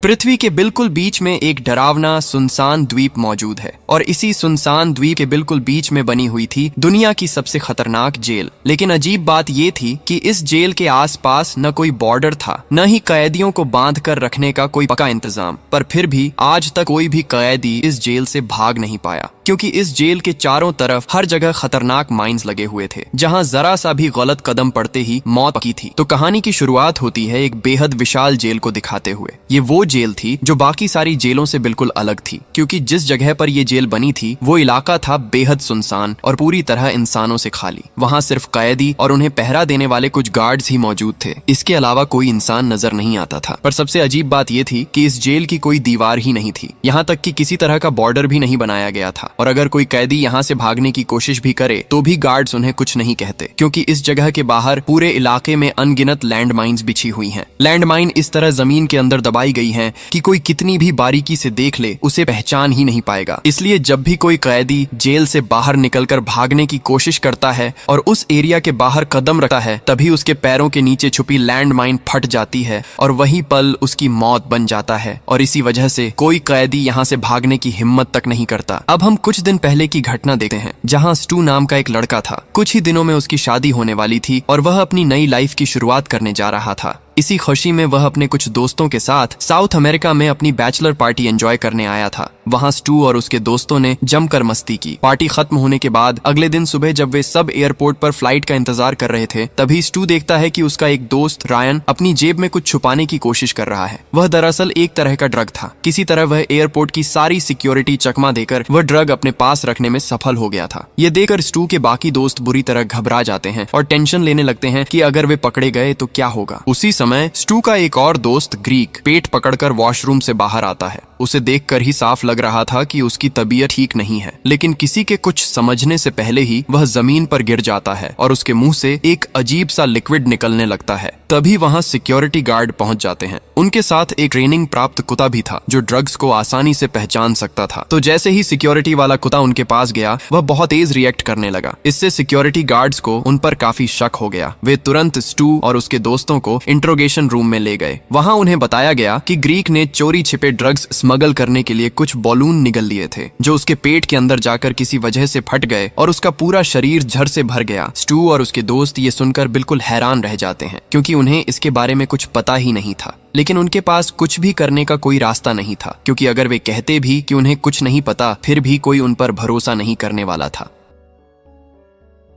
पृथ्वी के बिल्कुल बीच में एक डरावना सुनसान द्वीप मौजूद है और इसी सुनसान द्वीप के बिल्कुल बीच में बनी हुई थी दुनिया की सबसे खतरनाक जेल। लेकिन अजीब बात ये थी कि इस जेल के आसपास न कोई बॉर्डर था, न ही कैदियों को बांध कर रखने का कोई पक्का इंतजाम। पर फिर भी आज तक कोई भी कैदी इस जेल से भाग नहीं पाया, क्योंकि इस जेल के चारों तरफ हर जगह खतरनाक माइंस लगे हुए थे, जहां जरा सा भी गलत कदम पड़ते ही मौत पक्की थी। तो कहानी की शुरुआत होती है एक बेहद विशाल जेल को दिखाते हुए। ये वो जेल थी जो बाकी सारी जेलों से बिल्कुल अलग थी, क्योंकि जिस जगह पर ये जेल बनी थी वो इलाका था बेहद सुनसान और पूरी तरह इंसानों से खाली। वहाँ सिर्फ कैदी और उन्हें पहरा देने वाले कुछ गार्ड्स ही मौजूद थे। इसके अलावा कोई इंसान नजर नहीं आता था। पर सबसे अजीब बात ये थी कि इस जेल की कोई दीवार ही नहीं थी, यहाँ तक कि किसी तरह का बॉर्डर भी नहीं बनाया गया था। और अगर कोई कैदी यहाँ से भागने की कोशिश भी करे तो भी गार्ड्स उन्हें कुछ नहीं कहते, क्योंकि इस जगह के बाहर पूरे इलाके में अनगिनत लैंड माइन्स बिछी हुई हैं। लैंड माइन इस तरह जमीन के अंदर दबाई गई हैं कि कोई कितनी भी बारीकी से देख ले उसे पहचान ही नहीं पाएगा। इसलिए जब भी कोई कैदी जेल से बाहर निकलकर भागने की कोशिश करता है और उस एरिया के बाहर कदम रखता है, तभी उसके पैरों के नीचे छुपी लैंड माइन फट जाती है और वही पल उसकी मौत बन जाता है। और इसी वजह से कोई कैदी यहाँ से भागने की हिम्मत तक नहीं करता। अब हम कुछ दिन पहले की घटना देखते हैं, जहाँ स्टू नाम का एक लड़का था। कुछ ही दिनों में उसकी शादी होने वाली थी और वह अपनी नई लाइफ की शुरुआत करने जा रहा था। इसी खुशी में वह अपने कुछ दोस्तों के साथ साउथ अमेरिका में अपनी बैचलर पार्टी एंजॉय करने आया था। वहाँ स्टू और उसके दोस्तों ने जमकर मस्ती की। पार्टी खत्म होने के बाद अगले दिन सुबह जब वे सब एयरपोर्ट पर फ्लाइट का इंतजार कर रहे थे, तभी स्टू देखता है कि उसका एक दोस्त रायन अपनी जेब में कुछ छुपाने की कोशिश कर रहा है। वह दरअसल एक तरह का ड्रग था। किसी तरह वह एयरपोर्ट की सारी सिक्योरिटी चकमा देकर वह ड्रग अपने पास रखने में सफल हो गया था। ये देखकर स्टू के बाकी दोस्त बुरी तरह घबरा जाते हैं और टेंशन लेने लगते हैं कि अगर वे पकड़े गए तो क्या होगा। उसी समय स्टू का एक और दोस्त ग्रीक पेट पकड़कर वॉशरूम से बाहर आता है। उसे देखकर ही साफ लग रहा था कि उसकी तबीयत ठीक नहीं है, लेकिन किसी के कुछ समझने से पहले ही वह जमीन पर गिर जाता है और उसके मुंह से एक अजीब सा लिक्विड निकलने लगता है। तभी वहां सिक्योरिटी गार्ड पहुंच जाते हैं। उनके साथ एक ट्रेनिंग प्राप्त कुत्ता भी था जो ड्रग्स को आसानी से पहचान सकता था। तो जैसे ही सिक्योरिटी वाला कुत्ता उनके पास गया, वह बहुत तेज रिएक्ट करने लगा। इससे सिक्योरिटी गार्ड्स को उन पर काफी शक हो गया। वे तुरंत स्टू और उसके दोस्तों को इंट्रोगेशन रूम में ले गए। वहां उन्हें बताया गया कि ग्रीक ने चोरी छिपे ड्रग्स स्मगल करने के लिए कुछ बॉलून निगल लिए थे, जो उसके पेट के अंदर जाकर किसी वजह से फट गए और उसका पूरा शरीर झर से भर गया। स्टू और उसके दोस्त ये सुनकर बिल्कुल हैरान रह जाते हैं, क्योंकि उन्हें इसके बारे में कुछ पता ही नहीं था। लेकिन उनके पास कुछ भी करने का कोई रास्ता नहीं था, क्योंकि अगर वे कहते भी कि उन्हें कुछ नहीं पता, फिर भी कोई उन पर भरोसा नहीं करने वाला था।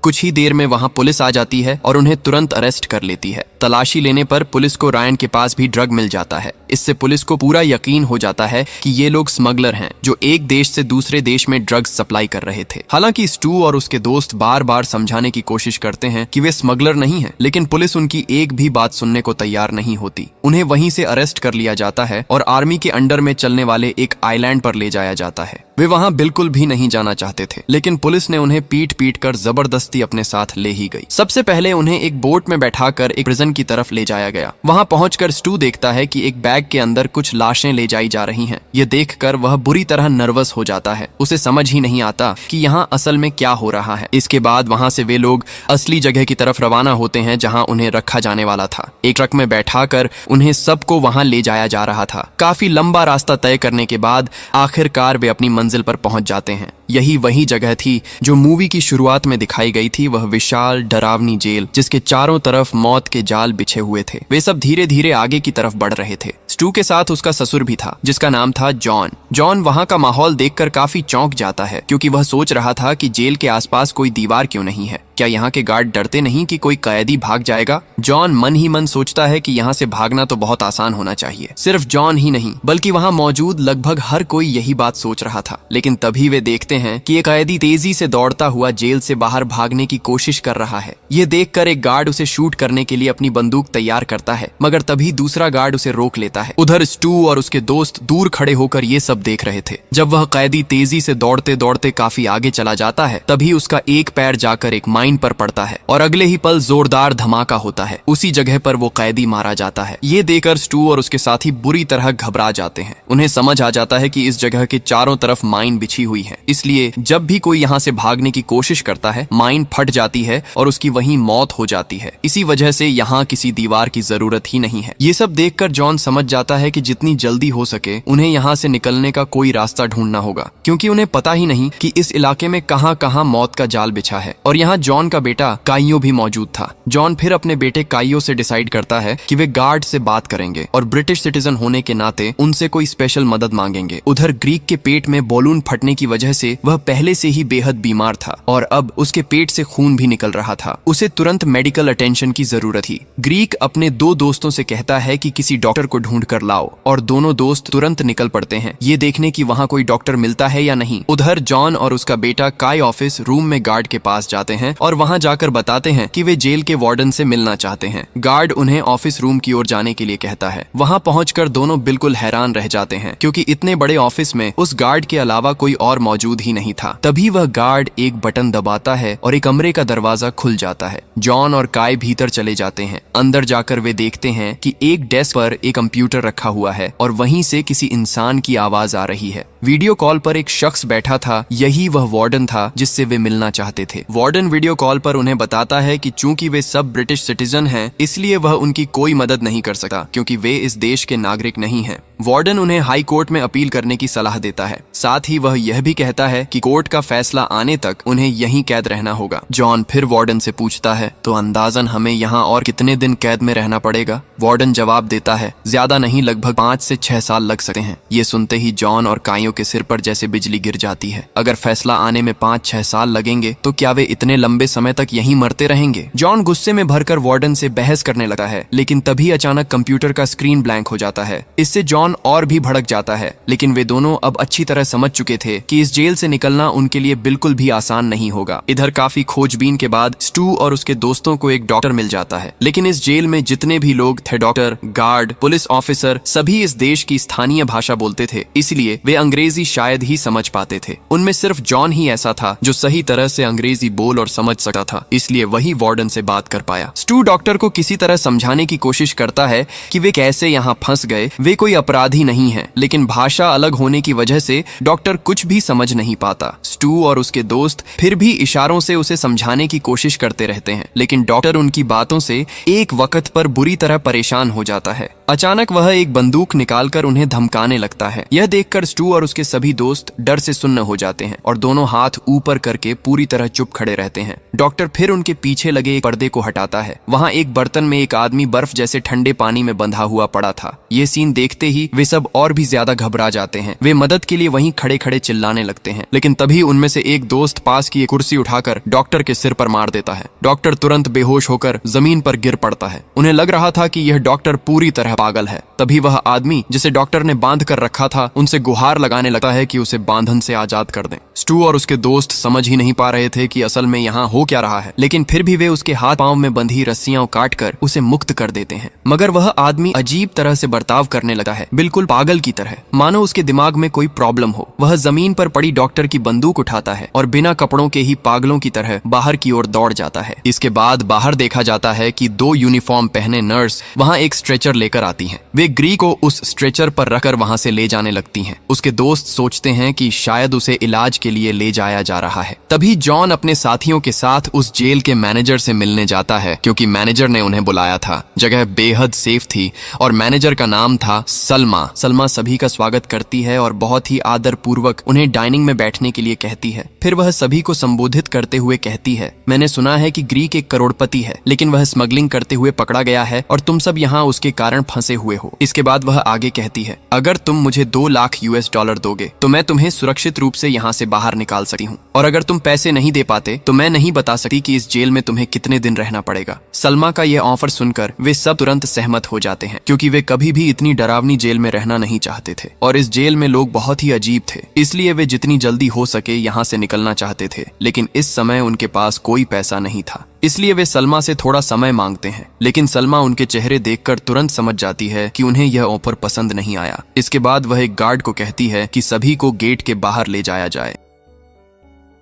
कुछ ही देर में वहां पुलिस आ जाती है और उन्हें तुरंत अरेस्ट कर लेती है। तलाशी लेने पर पुलिस को रायन के पास भी ड्रग मिल जाता है। इससे पुलिस को पूरा यकीन हो जाता है कि ये लोग स्मगलर हैं, जो एक देश से दूसरे देश में ड्रग्स सप्लाई कर रहे थे। हालांकि स्टू और उसके दोस्त बार बार समझाने की कोशिश करते हैं कि वे स्मगलर नहीं हैं, लेकिन पुलिस उनकी एक भी बात सुनने को तैयार नहीं होती। उन्हें वहीं से अरेस्ट कर लिया जाता है और आर्मी के अंडर में चलने वाले एक आइलैंड पर ले जाया जाता है। वे वहां बिल्कुल भी नहीं जाना चाहते थे, लेकिन पुलिस ने उन्हें पीट पीट कर जबरदस्ती अपने साथ ले ही गई। सबसे पहले उन्हें एक बोट में बैठाकर एक प्रिजन की तरफ ले जाया गया। वहां पहुंचकर स्टू देखता है कि एक बैग के अंदर कुछ लाशें ले जाई जा रही हैं। यह देखकर वह बुरी तरह नर्वस हो जाता है। उसे समझ ही नहीं आता कि यहाँ असल में क्या हो रहा है। इसके बाद वहां से वे लोग असली जगह की तरफ रवाना होते हैं, जहाँ उन्हें रखा जाने वाला था। एक ट्रक में बैठाकर उन्हें सबको वहां ले जाया जा रहा था। काफी लंबा रास्ता तय करने के बाद आखिरकार वे अपनी मंजिल पर पहुंच जाते हैं। यही वही जगह थी जो मूवी की शुरुआत में दिखाई गई थी, वह विशाल डरावनी जेल जिसके चारों तरफ मौत के जाल बिछे हुए थे। वे सब धीरे धीरे आगे की तरफ बढ़ रहे थे। स्टू के साथ उसका ससुर भी था, जिसका नाम था जॉन। जॉन वहां का माहौल देखकर काफी चौंक जाता है, क्योंकि वह सोच रहा था कि जेल के आसपास कोई दीवार क्यों नहीं है। क्या यहाँ के गार्ड डरते नहीं कि कोई कैदी भाग जाएगा? जॉन मन ही मन सोचता है कि यहाँ से भागना तो बहुत आसान होना चाहिए। सिर्फ जॉन ही नहीं, बल्कि वहाँ मौजूद लगभग हर कोई यही बात सोच रहा था। लेकिन तभी वे देखते हैं कि एक कैदी तेजी से दौड़ता हुआ जेल से बाहर भागने की कोशिश कर रहा है। ये देखकर एक गार्ड उसे शूट करने के लिए अपनी बंदूक तैयार करता है, मगर तभी दूसरा गार्ड उसे रोक लेता है। उधर स्टू और उसके दोस्त दूर खड़े होकर ये सब देख रहे थे। जब वह कैदी तेजी से दौड़ते दौड़ते काफी आगे चला जाता है, तभी उसका एक पैर जाकर एक माइन माइन पर पड़ता है और अगले ही पल जोरदार धमाका होता है। उसी जगह पर वो कैदी मारा जाता है। ये देखकर स्टू और उसके साथी बुरी तरह घबरा जाते हैं। उन्हें समझ आ जाता है कि इस जगह के चारों तरफ माइन बिछी हुई है, इसलिए जब भी कोई यहाँ से भागने की कोशिश करता है माइन फट जाती है और उसकी वहीं मौत हो जाती है। इसी वजह से यहाँ किसी दीवार की जरूरत ही नहीं है। ये सब देखकर जॉन समझ जाता है कि जितनी जल्दी हो सके उन्हें यहाँ से निकलने का कोई रास्ता ढूंढना होगा, क्योंकि उन्हें पता ही नहीं कि इस इलाके में कहाँ कहाँ मौत का जाल बिछा है। और यहाँ जॉन का बेटा काइयो भी मौजूद था। जॉन फिर अपने बेटे काइयो से डिसाइड करता है कि वे गार्ड से बात करेंगे और ब्रिटिश सिटीजन होने के नाते उनसे कोई स्पेशल मदद मांगेंगे। उधर ग्रीक के पेट में बॉलून फटने की वजह से वह पहले से ही बेहद बीमार था और अब उसके पेट से खून भी निकल रहा था। उसे तुरंत मेडिकल अटेंशन की जरूरत थी। ग्रीक अपने दो दोस्तों से कहता है कि किसी डॉक्टर को ढूंढ कर लाओ और दोनों दोस्त तुरंत निकल पड़ते हैं, ये देखने की वहाँ कोई डॉक्टर मिलता है या नहीं। उधर जॉन और उसका बेटा काई ऑफिस रूम में गार्ड के पास जाते हैं और वहाँ जाकर बताते हैं कि वे जेल के वार्डन से मिलना चाहते हैं। गार्ड उन्हें ऑफिस रूम की ओर जाने के लिए कहता है। वहाँ पहुंचकर दोनों बिल्कुल हैरान रह जाते हैं, क्योंकि इतने बड़े ऑफिस में उस गार्ड के अलावा कोई और मौजूद ही नहीं था। तभी वह गार्ड एक बटन दबाता है और एक कमरे का दरवाजा खुल जाता है। जॉन और काई भीतर चले जाते हैं। अंदर जाकर वे देखते हैं कि एक डेस्क पर एक कंप्यूटर रखा हुआ है और वहीं से किसी इंसान की आवाज आ रही है। वीडियो कॉल पर एक शख्स बैठा था, यही वह वार्डन था जिससे वे मिलना चाहते थे। वार्डन वीडियो कॉल पर उन्हें बताता है कि चूंकि वे सब ब्रिटिश सिटीजन हैं, इसलिए वह उनकी कोई मदद नहीं कर सकता, क्योंकि वे इस देश के नागरिक नहीं हैं। वार्डन उन्हें हाई कोर्ट में अपील करने की सलाह देता है। साथ ही वह यह भी कहता है कि कोर्ट का फैसला आने तक उन्हें यहीं कैद रहना होगा। जॉन फिर वार्डन से पूछता है, तो अंदाजन हमें यहाँ और कितने दिन कैद में रहना पड़ेगा? वार्डन जवाब देता है, ज्यादा नहीं, लगभग 5 से 6 साल लग सकते हैं। ये सुनते ही जॉन और काइयो के सिर पर जैसे बिजली गिर जाती है। अगर फैसला आने में 5-6 साल लगेंगे तो क्या वे इतने लंबे समय तक यहीं मरते रहेंगे? जॉन गुस्से में भरकर वार्डन से बहस करने लगता है, लेकिन तभी अचानक कंप्यूटर का स्क्रीन ब्लैंक हो जाता है। इससे जॉन और भी भड़क जाता है, लेकिन वे दोनों अब अच्छी तरह समझ चुके थे कि इस जेल से निकलना उनके लिए बिल्कुल भी आसान नहीं होगा। इधर काफी खोजबीन के बाद स्टू और उसके दोस्तों को एक डॉक्टर मिल जाता है, लेकिन इस जेल में जितने भी लोग थे, डॉक्टर, गार्ड, पुलिस ऑफिसर, सभी इस देश की स्थानीय भाषा बोलते थे, इसलिए वे अंग्रेजी शायद ही समझ पाते थे। उनमें सिर्फ जॉन ही ऐसा था जो सही तरह से अंग्रेजी बोल और समझ सकता था, इसलिए वही वार्डन से बात कर पाया। स्टू डॉक्टर को किसी तरह समझाने की कोशिश करता है कि वे कैसे यहाँ फंस गए, वे कोई अपराधी नहीं है, लेकिन भाषा अलग होने की वजह से डॉक्टर कुछ भी समझ नहीं पाता। स्टू और उसके दोस्त फिर भी इशारों से उसे समझाने की कोशिश करते रहते हैं, लेकिन डॉक्टर उनकी बातों से एक वक्त पर बुरी तरह परेशान हो जाता है। अचानक वह एक बंदूक निकालकर उन्हें धमकाने लगता है। यह देखकर स्टू और उसके सभी दोस्त डर से सुन्न हो जाते हैं और दोनों हाथ ऊपर करके पूरी तरह चुप खड़े रहते हैं। डॉक्टर फिर उनके पीछे लगे एक पर्दे को हटाता है। वहाँ एक बर्तन में एक आदमी बर्फ जैसे ठंडे पानी में बंधा हुआ पड़ा था। ये सीन देखते ही वे सब और भी ज्यादा घबरा जाते हैं। वे मदद के लिए वहीं खड़े खड़े चिल्लाने लगते हैं, लेकिन तभी उनमें से एक दोस्त पास की एक कुर्सी उठाकर डॉक्टर के सिर पर मार देता है। डॉक्टर तुरंत बेहोश होकर जमीन पर गिर पड़ता है। उन्हें लग रहा था कि यह डॉक्टर पूरी तरह पागल है। तभी वह आदमी जिसे डॉक्टर ने बांध कर रखा था उनसे गुहार लगाने लगता है कि उसे बांधन से आजाद कर दें। स्टू और उसके दोस्त समझ ही नहीं पा रहे थे कि असल में यहाँ हो क्या रहा है, लेकिन फिर भी वे उसके हाथ पांव में बंधी रस्सियां काट कर उसे मुक्त कर देते हैं। मगर वह आदमी अजीब तरह से बर्ताव करने लगा है, बिल्कुल पागल की तरह, मानो उसके दिमाग में कोई प्रॉब्लम हो। वह जमीन पर पड़ी डॉक्टर की बंदूक उठाता है और बिना कपड़ों के ही पागलों की तरह बाहर की ओर दौड़ जाता है। इसके बाद बाहर देखा जाता है कि 2 यूनिफॉर्म पहने नर्स वहाँ एक स्ट्रेचर लेकर आती हैं। वे ग्री को उस स्ट्रेचर पर रखकर वहाँ से ले जाने लगती हैं। उसके दोस्त सोचते हैं कि शायद उसे इलाज के लिए ले जाया जा रहा है। तभी जॉन अपने साथियों के साथ उस जेल के मैनेजर से मिलने जाता है, क्योंकि मैनेजर ने उन्हें बुलाया था। जगह बेहद सेफ थी और मैनेजर का नाम था सलमा। सलमा सभी का स्वागत करती है और बहुत ही आदर पूर्वक उन्हें डाइनिंग में बैठने के लिए कहती है। फिर वह सभी को संबोधित करते हुए कहती है, मैंने सुना है कि ग्रीक एक करोड़पति है, लेकिन वह स्मगलिंग करते हुए पकड़ा गया है और तुम सब यहाँ उसके कारण फंसे हुए हो। इसके बाद वह आगे कहती है, अगर तुम मुझे 2 लाख US$ दोगे तो मैं तुम्हें सुरक्षित रूप से यहाँ से बाहर निकाल सकती हूँ, और अगर तुम पैसे नहीं दे पाते तो मैं नहीं बता सकती कि इस जेल में तुम्हें कितने दिन रहना पड़ेगा। सलमा का यह ऑफर सुनकर वे सब तुरंत सहमत हो जाते हैं, क्योंकि वे कभी भी इतनी डरावनी जेल में रहना नहीं चाहते थे और इस जेल में लोग बहुत ही अजीब थे, इसलिए वे जितनी जल्दी हो सके यहाँ से निकलना चाहते थे। लेकिन इस समय उनके पास कोई पैसा नहीं था, इसलिए वे सलमा से थोड़ा समय मांगते हैं, लेकिन सलमा उनके चेहरे देखकर तुरंत समझ जाती है कि उन्हें यह ऑफर पसंद नहीं आया। इसके बाद वह एक गार्ड को कहती है कि सभी को गेट के बाहर ले जाया जाए।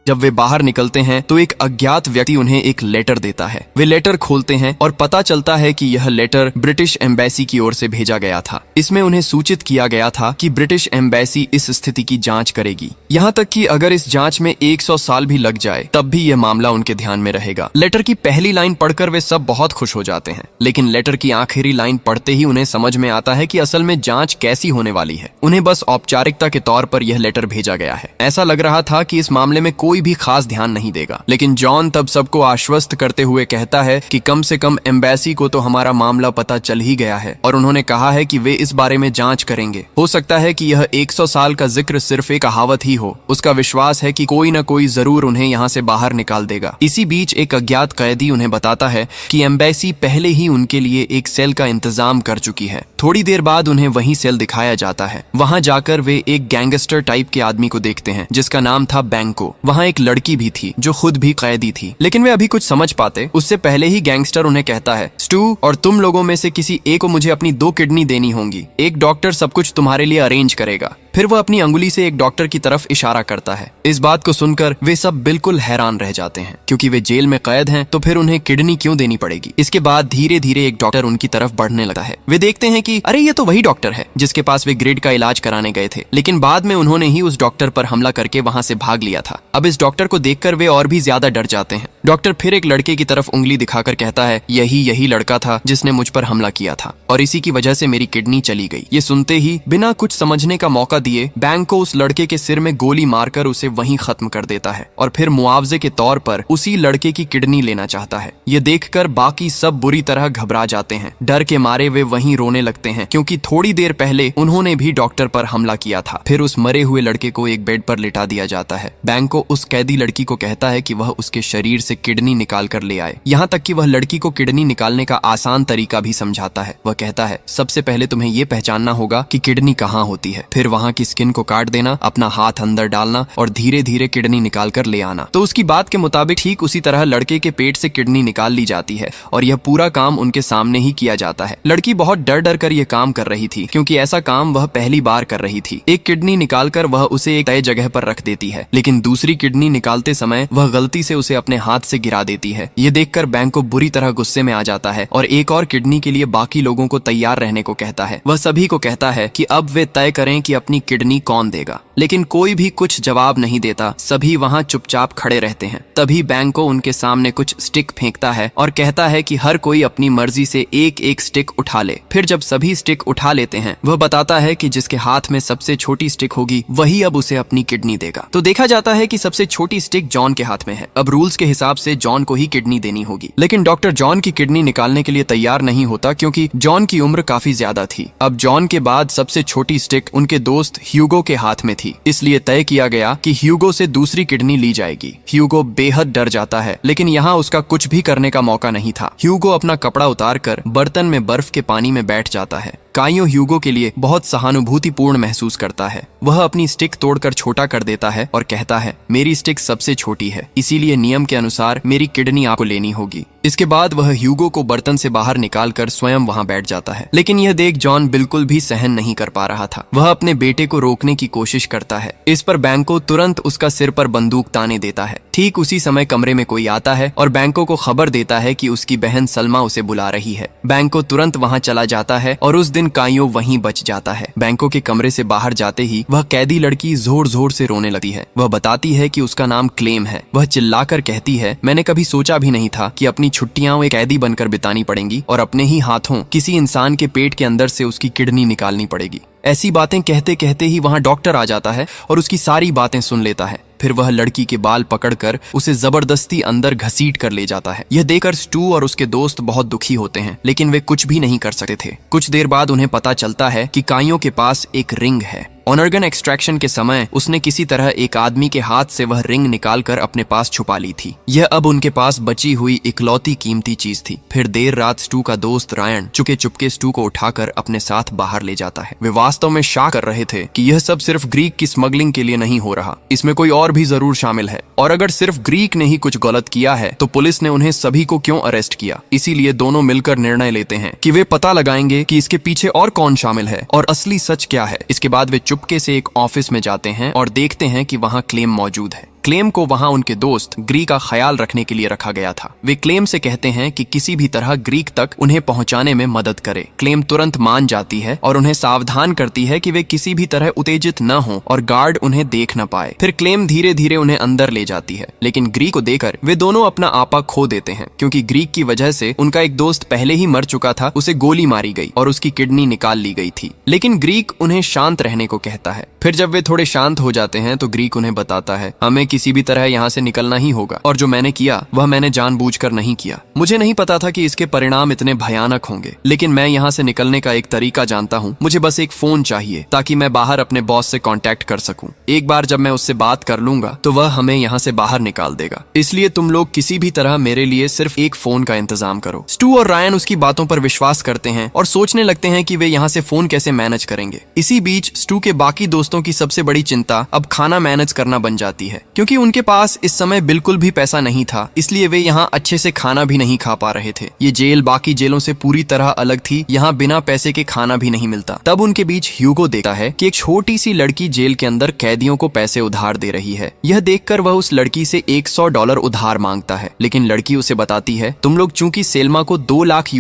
जब वे बाहर निकलते हैं तो एक अज्ञात व्यक्ति उन्हें एक लेटर देता है। वे लेटर खोलते हैं और पता चलता है कि यह लेटर ब्रिटिश एम्बेसी की ओर से भेजा गया था। इसमें उन्हें सूचित किया गया था कि ब्रिटिश एम्बेसी इस स्थिति की जांच करेगी, यहाँ तक कि अगर इस जांच में 100 साल भी लग जाए तब भी यह मामला उनके ध्यान में रहेगा। लेटर की पहली लाइन पढ़कर वे सब बहुत खुश हो जाते हैं, लेकिन लेटर की आखिरी लाइन पढ़ते ही उन्हें समझ में आता है कि असल में जांच कैसी होने वाली है। उन्हें बस औपचारिकता के तौर पर यह लेटर भेजा गया है। ऐसा लग रहा था कि इस मामले में कोई भी खास ध्यान नहीं देगा, लेकिन जॉन तब सबको आश्वस्त करते हुए कहता है कि कम से कम एम्बेसी को तो हमारा मामला पता चल ही गया है और उन्होंने कहा है कि वे इस बारे में जांच करेंगे। हो सकता है कि यह 100 साल का जिक्र सिर्फ एक कहावत ही हो। उसका विश्वास है कि कोई न कोई जरूर उन्हें यहाँ से बाहर निकाल देगा। इसी बीच एक अज्ञात कैदी उन्हें बताता है कि एम्बेसी पहले ही उनके लिए एक सेल का इंतजाम कर चुकी है। थोड़ी देर बाद उन्हें वही सेल दिखाया जाता है। वहां जाकर वे एक गैंगस्टर टाइप के आदमी को देखते हैं जिसका नाम था बैंको। वहां एक लड़की भी थी जो खुद भी कैदी थी, लेकिन वे अभी कुछ समझ पाते उससे पहले ही गैंगस्टर उन्हें कहता है, स्टू और तुम लोगों में से किसी एक को मुझे अपनी 2 किडनी देनी होंगी। एक डॉक्टर सब कुछ तुम्हारे लिए अरेंज करेगा। फिर वह अपनी अंगुली से एक डॉक्टर की तरफ इशारा करता है। इस बात को सुनकर वे सब बिल्कुल हैरान रह जाते हैं, क्योंकि वे जेल में कैद हैं तो फिर उन्हें किडनी क्यों देनी पड़ेगी। इसके बाद धीरे धीरे एक डॉक्टर उनकी तरफ बढ़ने लगता है। वे देखते हैं कि अरे ये तो वही डॉक्टर है जिसके पास वे ग्रिड का इलाज कराने गए थे, लेकिन बाद में उन्होंने ही उस डॉक्टर पर हमला करके वहां से भाग लिया था। अब इस डॉक्टर को देखकर वे और भी ज्यादा डर जाते हैं। डॉक्टर फिर एक लड़के की तरफ उंगली दिखाकर कहता है, यही लड़का था जिसने मुझ पर हमला किया था और इसी की वजह से मेरी किडनी चली गई। ये सुनते ही बिना कुछ समझने का मौका दिए बैंक को उस लड़के के सिर में गोली मारकर उसे वहीं खत्म कर देता है और फिर मुआवजे के तौर पर उसी लड़के की किडनी लेना चाहता है। ये देखकर बाकी सब बुरी तरह घबरा जाते हैं। डर के मारे वे वहीं रोने लगते हैं, क्योंकि थोड़ी देर पहले उन्होंने भी डॉक्टर पर हमला किया था। फिर उस मरे हुए लड़के को एक बेड पर लिटा दिया जाता है। बैंक को उस कैदी लड़की को कहता है कि वह उसके शरीर से किडनी निकाल कर ले आए। यहाँ तक कि वह लड़की को किडनी निकालने का आसान तरीका भी समझाता है। वह कहता है, सबसे पहले तुम्हें ये पहचानना होगा कि किडनी कहाँ होती है, फिर वहाँ की स्किन को काट देना, अपना हाथ अंदर डालना और धीरे धीरे किडनी निकाल कर ले आना। तो उसकी बात के मुताबिक ठीक उसी तरह लड़के के पेट से किडनी निकाल ली जाती है और यह पूरा काम उनके सामने ही किया जाता है। लड़की बहुत डर डर कर यह काम कर रही थी, क्योंकि ऐसा काम वह पहली बार कर रही थी। एक किडनी निकालकर वह उसे एक तय जगह पर रख देती है, लेकिन दूसरी किडनी निकालते समय वह गलती से उसे अपने हाथ से गिरा देती है। ये देखकर बैंक को बुरी तरह गुस्से में आ जाता है और एक और किडनी के लिए बाकी लोगों को तैयार रहने को कहता है। वह सभी को कहता है कि अब वे तय करें कि अपनी किडनी कौन देगा, लेकिन कोई भी कुछ जवाब नहीं देता। सभी वहां चुपचाप खड़े रहते हैं। तभी बैंको उनके सामने कुछ स्टिक फेंकता है और कहता है कि हर कोई अपनी मर्जी से एक एक स्टिक उठा ले। फिर जब सभी स्टिक उठा लेते हैं, वह बताता है कि जिसके हाथ में सबसे छोटी स्टिक होगी वही अब उसे अपनी किडनी देगा। तो देखा जाता है कि सबसे छोटी स्टिक जॉन के हाथ में है। अब रूल्स के हिसाब से जॉन को ही किडनी देनी होगी, लेकिन डॉक्टर जॉन की किडनी निकालने के लिए तैयार नहीं होता, क्योंकि जॉन की उम्र काफी ज्यादा थी। अब जॉन के बाद सबसे छोटी स्टिक उनके दोस्त ह्यूगो के हाथ में थी, इसलिए तय किया गया कि ह्यूगो से दूसरी किडनी ली जाएगी। ह्यूगो बेहद डर जाता है, लेकिन यहाँ उसका कुछ भी करने का मौका नहीं था। ह्यूगो अपना कपड़ा उतारकर बर्तन में बर्फ के पानी में बैठ जाता है। काइयो ह्यूगो के लिए बहुत सहानुभूतिपूर्ण महसूस करता है। वह अपनी स्टिक तोड़कर छोटा कर देता है और कहता है, मेरी स्टिक सबसे छोटी है, इसीलिए नियम के अनुसार मेरी किडनी आपको लेनी होगी। इसके बाद वह ह्यूगो को बर्तन से बाहर निकालकर स्वयं वहां बैठ जाता है, लेकिन यह देख जॉन बिल्कुल भी सहन नहीं कर पा रहा था। वह अपने बेटे को रोकने की कोशिश करता है। इस पर बैंको तुरंत उसका सिर पर बंदूक ताने देता है। ठीक उसी समय कमरे में कोई आता है और बैंको को खबर देता है कि उसकी बहन सलमा उसे बुला रही है। बैंको तुरंत वहां चला जाता है और उस दिन काइयो वहीं बच जाता है। बैंको के कमरे से बाहर जाते ही वह कैदी लड़की जोर जोर से रोने लगती है। वह बताती है कि उसका नाम क्लेम है। वह चिल्लाकर कहती है, मैंने कभी सोचा भी नहीं था कि अपनी छुट्टियां एक कैदी बनकर बितानी पड़ेंगी और अपने ही हाथों किसी इंसान के पेट के अंदर से उसकी किडनी निकालनी पड़ेगी। ऐसी बातें कहते कहते ही वहां डॉक्टर आ जाता है और उसकी सारी बातें सुन लेता है। फिर वह लड़की के बाल पकड़कर उसे जबरदस्ती अंदर घसीट कर ले जाता है। यह देखकर स्टू और उसके दोस्त बहुत दुखी होते हैं, लेकिन वे कुछ भी नहीं कर सकते थे। कुछ देर बाद उन्हें पता चलता है कि काइयो के पास एक रिंग है। ऑर्गन एक्सट्रैक्शन के समय उसने किसी तरह एक आदमी के हाथ से वह रिंग निकालकर अपने पास छुपा ली थी। यह अब उनके पास बची हुई इकलौती कीमती चीज थी। फिर देर रात स्टू का दोस्त रायन चुपके चुपके स्टू को उठाकर अपने साथ बाहर ले जाता है। वे वास्तव में शक कर रहे थे कि यह सब सिर्फ ग्रीक की स्मगलिंग के लिए नहीं हो रहा, इसमें कोई और भी जरूर शामिल है। और अगर सिर्फ ग्रीक ने ही कुछ गलत किया है तो पुलिस ने उन्हें सभी को क्यों अरेस्ट किया। इसीलिए दोनों मिलकर निर्णय लेते हैं कि वे पता लगाएंगे कि इसके पीछे और कौन शामिल है और असली सच क्या है। इसके बाद वे चुपके से एक ऑफिस में जाते हैं और देखते हैं कि वहां क्लेम मौजूद है। क्लेम को वहाँ उनके दोस्त ग्रीक का ख्याल रखने के लिए रखा गया था। वे क्लेम से कहते हैं कि किसी भी तरह ग्रीक तक उन्हें पहुंचाने में मदद करे। क्लेम तुरंत मान जाती है और उन्हें सावधान करती है कि वे किसी भी तरह उत्तेजित न हो और गार्ड उन्हें देख न पाए। फिर क्लेम धीरे धीरे उन्हें अंदर ले जाती है, लेकिन ग्रीक को देखकर वे दोनों अपना आपा खो देते हैं, क्योंकि ग्रीक की वजह से उनका एक दोस्त पहले ही मर चुका था, उसे गोली मारी गई और उसकी किडनी निकाल ली गई थी। लेकिन ग्रीक उन्हें शांत रहने को कहता है। फिर जब वे थोड़े शांत हो जाते हैं तो ग्रीक उन्हें बताता है, हमें किसी भी तरह यहाँ से निकलना ही होगा, और जो मैंने किया वह मैंने जानबूझकर नहीं किया। मुझे नहीं पता था कि इसके परिणाम इतने भयानक होंगे, लेकिन मैं यहाँ से निकलने का एक तरीका जानता हूँ। मुझे बस एक फोन चाहिए ताकि मैं बाहर अपने बॉस से कांटेक्ट कर सकूं। एक बार जब मैं उससे बात कर लूंगा तो वह हमें यहाँ से बाहर निकाल देगा। इसलिए तुम लोग किसी भी तरह मेरे लिए सिर्फ एक फोन का इंतजाम करो। स्टू और रायन उसकी बातों पर विश्वास करते हैं और सोचने लगते हैं कि वे यहाँ से फोन कैसे मैनेज करेंगे। इसी बीच स्टू के बाकी दोस्तों की सबसे बड़ी चिंता अब खाना मैनेज करना बन जाती है, क्योंकि उनके पास इस समय बिल्कुल भी पैसा नहीं था, इसलिए वे यहाँ अच्छे से खाना भी नहीं खा पा रहे थे। ये जेल बाकी जेलों से पूरी तरह अलग थी, यहाँ बिना पैसे के खाना भी नहीं मिलता। तब उनके बीच ह्यूगो देखता है कि एक छोटी सी लड़की जेल के अंदर कैदियों को पैसे उधार दे रही है। यह देखकर वह उस लड़की से $100 उधार मांगता है, लेकिन लड़की उसे बताती है, तुम लोग चूंकि सेल्मा को $2 लाख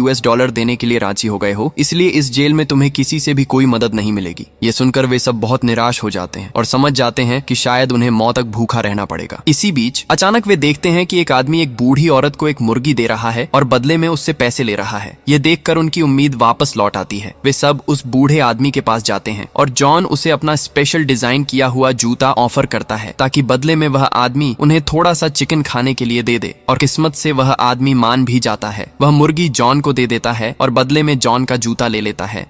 देने के लिए राजी हो गए हो, इसलिए इस जेल में तुम्हें किसी से भी कोई मदद नहीं मिलेगी। ये सुनकर वे सब बहुत निराश हो जाते हैं और समझ जाते हैं कि शायद उन्हें मौत तक भूखा रहना पड़ेगा। इसी बीच अचानक वे देखते हैं कि एक आदमी एक बूढ़ी औरत को एक मुर्गी दे रहा है और बदले में उससे पैसे ले रहा है। यह देखकर उनकी उम्मीद वापस लौट आती है। वे सब उस बूढ़े आदमी के पास जाते हैं और जॉन उसे अपना स्पेशल डिजाइन किया हुआ जूता ऑफर करता है ताकि बदले में वह आदमी उन्हें थोड़ा सा चिकन खाने के लिए दे दे, और किस्मत से वह आदमी मान भी जाता है। वह मुर्गी जॉन को दे देता है और बदले में जॉन का जूता ले लेता है।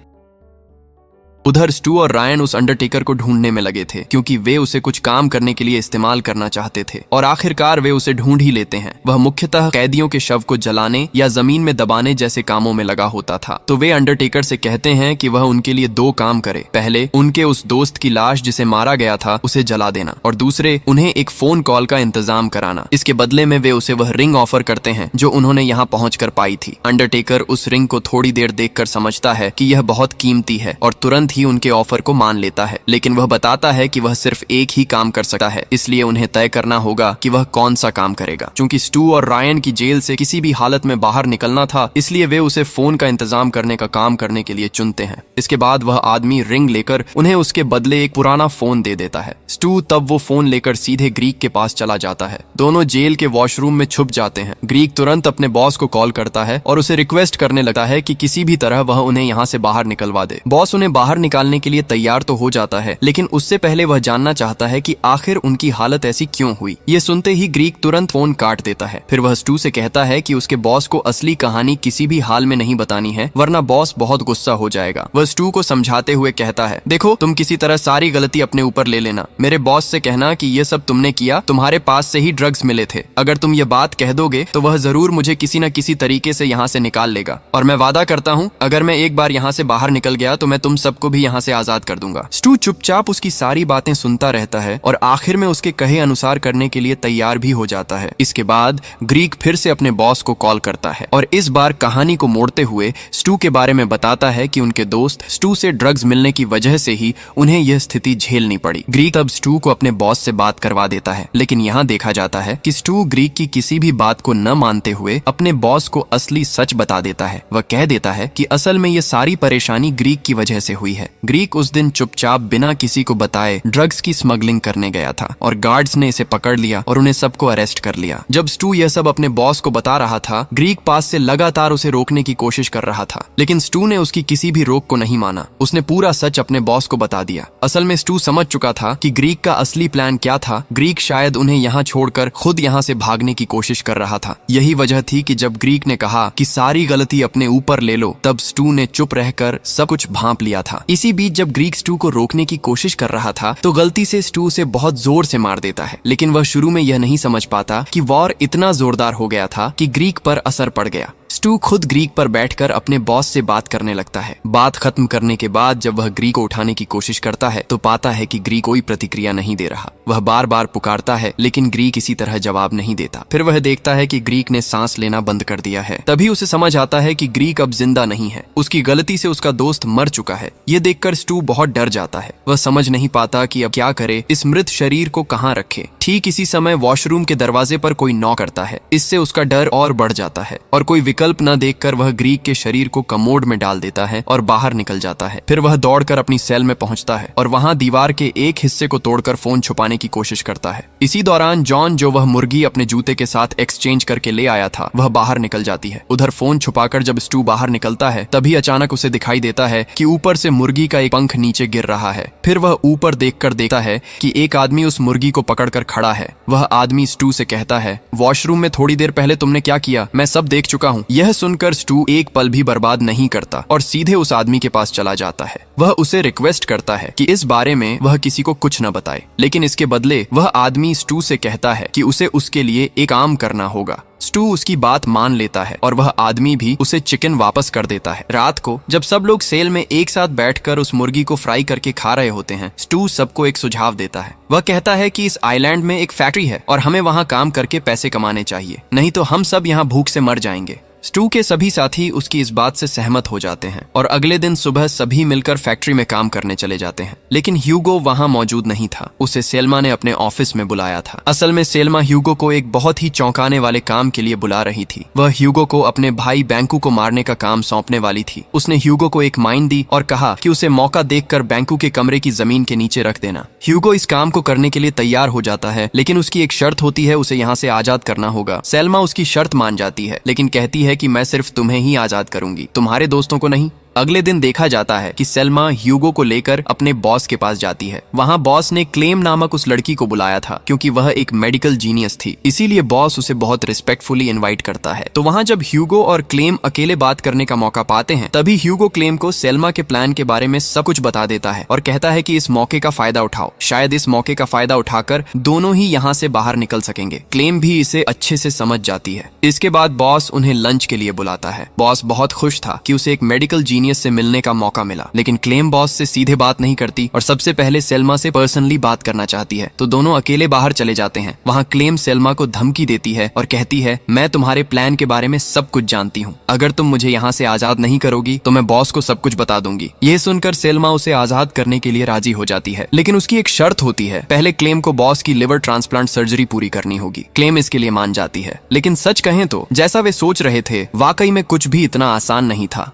उधर स्टू और रायन उस अंडरटेकर को ढूंढने में लगे थे, क्योंकि वे उसे कुछ काम करने के लिए इस्तेमाल करना चाहते थे, और आखिरकार वे उसे ढूंढ ही लेते हैं। वह मुख्यतः कैदियों के शव को जलाने या जमीन में दबाने जैसे कामों में लगा होता था। तो वे अंडरटेकर से कहते हैं कि वह उनके लिए 2 काम करे। पहले उनके उस दोस्त की लाश जिसे मारा गया था उसे जला देना, और दूसरे उन्हें एक फोन कॉल का इंतजाम कराना। इसके बदले में वे उसे वह रिंग ऑफर करते हैं जो उन्होंने यहाँ पहुंचकर पाई थी। अंडरटेकर उस रिंग को थोड़ी देर देखकर समझता है कि यह बहुत कीमती है और तुरंत ही उनके ऑफर को मान लेता है, लेकिन वह बताता है कि वह सिर्फ एक ही काम कर सकता है, इसलिए उन्हें तय करना होगा कि वह कौन सा काम करेगा। चूंकि स्टू और रायन की जेल से किसी भी हालत में बाहर निकलना था, इसलिए वे उसे फोन का इंतजाम करने का काम करने के लिए चुनते हैं। इसके बाद वह आदमी रिंग लेकर उन्हें उसके बदले एक पुराना फोन दे देता है। स्टू तब वो फोन लेकर सीधे ग्रीक के पास चला जाता है। दोनों जेल के वॉशरूम में छुप जाते हैं। ग्रीक तुरंत अपने बॉस को कॉल करता है और उसे रिक्वेस्ट करने लगता है कि किसी भी तरह वह उन्हें यहाँ से बाहर निकलवा दे। बॉस उन्हें बाहर निकालने के लिए तैयार तो हो जाता है, लेकिन उससे पहले वह जानना चाहता है कि आखिर उनकी हालत ऐसी क्यों हुई। ये सुनते ही ग्रीक तुरंत फोन काट देता है। फिर वह स्टू से कहता है कि उसके बॉस को असली कहानी किसी भी हाल में नहीं बतानी है, वरना बॉस बहुत गुस्सा हो जाएगा। वह स्टू को समझाते हुए कहता है, देखो तुम किसी तरह सारी गलती अपने ऊपर ले लेना। मेरे बॉस से कहना कि ये सब तुमने किया, तुम्हारे पास से ही ड्रग्स मिले थे। अगर तुम ये बात कह दोगे तो वह जरूर मुझे किसी न किसी तरीके से यहाँ से निकाल लेगा, और मैं वादा करता हूँ अगर मैं एक बार यहाँ से बाहर निकल गया तो मैं तुम सबको भी यहाँ से आजाद कर दूंगा। स्टू चुपचाप उसकी सारी बातें सुनता रहता है और आखिर में उसके कहे अनुसार करने के लिए तैयार भी हो जाता है। इसके बाद ग्रीक फिर से अपने बॉस को कॉल करता है और इस बार कहानी को मोड़ते हुए स्टू के बारे में बताता है कि उनके दोस्त स्टू से ड्रग्स मिलने की वजह से ही उन्हें यह स्थिति झेलनी पड़ी। ग्रीक अब स्टू को अपने बॉस से बात करवा देता है, लेकिन यहाँ देखा जाता है कि स्टू ग्रीक की किसी भी बात को न मानते हुए अपने बॉस को असली सच बता देता है। वह कह देता है कि असल में ये सारी परेशानी ग्रीक की वजह से हुई है। ग्रीक उस दिन चुपचाप बिना किसी को बताए ड्रग्स की स्मगलिंग करने गया था और गार्ड्स ने इसे पकड़ लिया और उन्हें सबको अरेस्ट कर लिया। जब स्टू यह सब अपने बॉस को बता रहा था, ग्रीक पास से लगातार उसे रोकने की कोशिश कर रहा था, लेकिन स्टू ने उसकी किसी भी रोक को नहीं माना। उसने पूरा सच अपने बॉस को बता दिया। असल में स्टू समझ चुका था कि ग्रीक का असली प्लान क्या था। ग्रीक शायद उन्हें यहाँ छोड़कर खुद यहाँ से भागने की कोशिश कर रहा था। यही वजह थी कि जब ग्रीक ने कहा कि सारी गलती अपने ऊपर ले लो, तब स्टू ने चुप रहकर सब कुछ भांप लिया था। इसी बीच जब ग्रीक स्टू को रोकने की कोशिश कर रहा था तो गलती से स्टू उसे बहुत जोर से मार देता है, लेकिन वह शुरू में यह नहीं समझ पाता कि वॉर इतना जोरदार हो गया था कि ग्रीक पर असर पड़ गया। स्टू खुद ग्रीक पर बैठकर अपने बॉस से बात करने लगता है। बात खत्म करने के बाद जब वह ग्रीक को उठाने की कोशिश करता है तो पाता है कि ग्रीक कोई प्रतिक्रिया नहीं दे रहा। वह बार बार पुकारता है, लेकिन ग्रीक इसी तरह जवाब नहीं देता। फिर वह देखता है कि ग्रीक ने सांस लेना बंद कर दिया है। तभी उसे समझ आता है कि ग्रीक अब जिंदा नहीं है। उसकी गलती से उसका दोस्त मर चुका है। ये देखकर स्टू बहुत डर जाता है। वह समझ नहीं पाता कि अब क्या करे, इस मृत शरीर को कहाँ रखे। ठीक ठीक इसी समय वॉशरूम के दरवाजे पर कोई नॉक करता है। इससे उसका डर और बढ़ जाता है और कोई विकल्प न देखकर वह ग्रीक के शरीर को कमोड में डाल देता है और बाहर निकल जाता है। फिर वह दौड़कर अपनी सेल में पहुंचता है और वहां दीवार के एक हिस्से को तोड़कर फोन छुपाने की कोशिश करता है। इसी दौरान जॉन, जो वह मुर्गी अपने जूते के साथ एक्सचेंज करके ले आया था, वह बाहर निकल जाती है। उधर फोन छुपाकर जब स्टू बाहर निकलता है तभी अचानक उसे दिखाई देता है कि ऊपर से मुर्गी का एक पंख नीचे गिर रहा है। फिर वह ऊपर देखकर देखता है कि एक आदमी उस मुर्गी को पकड़कर खड़ा है। वह आदमी स्टू से कहता है, वॉशरूम में थोड़ी देर पहले तुमने क्या किया मैं सब देख चुका हूँ। यह सुनकर स्टू एक पल भी बर्बाद नहीं करता और सीधे उस आदमी के पास चला जाता है। वह उसे रिक्वेस्ट करता है कि इस बारे में वह किसी को कुछ न बताए, लेकिन इसके बदले वह आदमी स्टू से कहता है कि उसे उसके लिए एक काम करना होगा। स्टू उसकी बात मान लेता है और वह आदमी भी उसे चिकन वापस कर देता है। रात को जब सब लोग सेल में एक साथ बैठकर उस मुर्गी को फ्राई करके खा रहे होते हैं, स्टू सबको एक सुझाव देता है। वह कहता है कि इस आइलैंड में एक फैक्ट्री है और हमें वहां काम करके पैसे कमाने चाहिए, नहीं तो हम सब यहाँ भूख से मर जाएंगे। स्टू के सभी साथी उसकी इस बात से सहमत हो जाते हैं और अगले दिन सुबह सभी मिलकर फैक्ट्री में काम करने चले जाते हैं। लेकिन ह्यूगो वहां मौजूद नहीं था। उसे सेल्मा ने अपने ऑफिस में बुलाया था। असल में सेल्मा ह्यूगो को एक बहुत ही चौंकाने वाले काम के लिए बुला रही थी। वह ह्यूगो को अपने भाई बैंकू को मारने का काम सौंपने वाली थी। उसने ह्यूगो को एक माइन दी और कहा कि उसे मौका देखकर बैंकू के कमरे की जमीन के नीचे रख देना। ह्यूगो इस काम को करने के लिए तैयार हो जाता है, लेकिन उसकी एक शर्त होती है, उसे यहाँ से आजाद करना होगा। सेल्मा उसकी शर्त मान जाती है, लेकिन कहती है कि मैं सिर्फ तुम्हें ही आजाद करूंगी, तुम्हारे दोस्तों को नहीं। अगले दिन देखा जाता है कि सेल्मा ह्यूगो को लेकर अपने बॉस के पास जाती है। वहां बॉस ने क्लेम नामक उस लड़की को बुलाया था क्योंकि वह एक मेडिकल जीनियस थी, इसीलिए बॉस उसे बहुत रिस्पेक्टफुली इनवाइट करता है। तो वहां जब ह्यूगो और क्लेम अकेले बात करने का मौका पाते हैं, तभी ह्यूगो क्लेम को सेल्मा के प्लान के बारे में सब कुछ बता देता है और कहता है कि इस मौके का फायदा उठाओ, शायद इस मौके का फायदा उठाकर दोनों ही यहाँ से बाहर निकल सकेंगे। क्लेम भी इसे अच्छे से समझ जाती है। इसके बाद बॉस उन्हें लंच के लिए बुलाता है। बॉस बहुत खुश था कि उसे एक मेडिकल जीनियस से मिलने का मौका मिला, लेकिन क्लेम बॉस से सीधे बात नहीं करती और सबसे पहले सेल्मा से पर्सनली बात करना चाहती है। तो दोनों अकेले बाहर चले जाते हैं। वहाँ क्लेम सेल्मा को धमकी देती है और कहती है, मैं तुम्हारे प्लान के बारे में सब कुछ जानती हूँ, अगर तुम मुझे यहाँ से आजाद नहीं करोगी तो मैं बॉस को सब कुछ बता दूंगी। यह सुनकर सेल्मा उसे आजाद करने के लिए राजी हो जाती है, लेकिन उसकी एक शर्त होती है, पहले क्लेम को बॉस की लिवर ट्रांसप्लांट सर्जरी पूरी करनी होगी। क्लेम इसके लिए मान जाती है, लेकिन सच कहें तो जैसा वे सोच रहे थे वाकई में कुछ भी इतना आसान नहीं था।